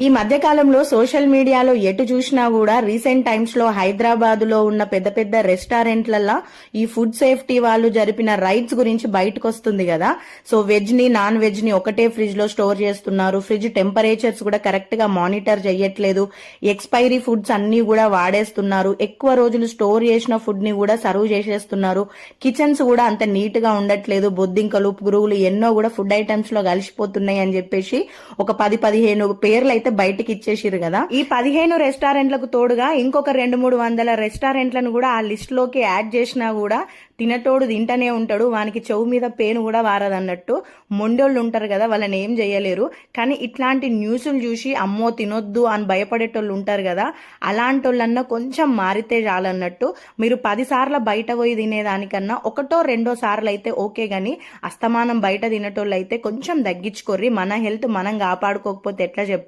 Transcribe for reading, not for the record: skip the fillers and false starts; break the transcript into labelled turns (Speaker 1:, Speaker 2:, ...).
Speaker 1: ఈ మధ్య కాలంలో సోషల్ మీడియాలో ఎటు చూసినా కూడా రీసెంట్ టైమ్స్ లో హైదరాబాద్ లో ఉన్న పెద్ద పెద్ద రెస్టారెంట్లలో ఈ ఫుడ్ సేఫ్టీ వాళ్ళు జరిపిన రైట్స్ గురించి బయటకు వస్తుంది కదా. సో వెజ్ ని నాన్ వెజ్ ని ఒకటే ఫ్రిడ్జ్ లో స్టోర్ చేస్తున్నారు. ఫ్రిడ్జ్ టెంపరేచర్స్ కూడా కరెక్ట్ గా మానిటర్ చేయట్లేదు. ఎక్స్పైరీ ఫుడ్స్ అన్ని కూడా వాడేస్తున్నారు. ఎక్కువ రోజులు స్టోర్ చేసిన ఫుడ్ ని కూడా సర్వ్ చేసేస్తున్నారు. కిచెన్స్ కూడా అంత నీట్ గా ఉండట్లేదు. బొద్దింకలు పురుగులు ఎన్నో కూడా ఫుడ్ ఐటమ్స్ లో కలిసిపోతున్నాయి అని చెప్పేసి ఒక 10-15 పేర్లు అయితే బయటికి ఇచ్చేసిరు కదా. ఈ 15 రెస్టారెంట్లకు తోడుగా ఇంకొక 200-300 రెస్టారెంట్లను కూడా ఆ లిస్ట్ లోకి యాడ్ చేసినా కూడా తినటోడు తింటనే ఉంటాడు. వానికి చెవు మీద పేను కూడా వారదన్నట్టు మొండోళ్ళు ఉంటారు కదా, వాళ్ళని ఏం చేయలేరు. కానీ ఇట్లాంటి న్యూస్లు చూసి అమ్మో తినొద్దు అని భయపడేటోళ్ళు ఉంటారు కదా, అలాంటి వాళ్ళన్నా కొంచెం మారితే చాలన్నట్టు. మీరు 10 సార్లు బయట పోయి తినేదానికన్నా 1-2 సార్లు అయితే ఓకే గాని అస్తమానం బయట తినేటోళ్ళు అయితే కొంచెం తగ్గించుకోర్రి. మన హెల్త్ మనం కాపాడుకోకపోతే ఎట్లా చెప్పుర్రి.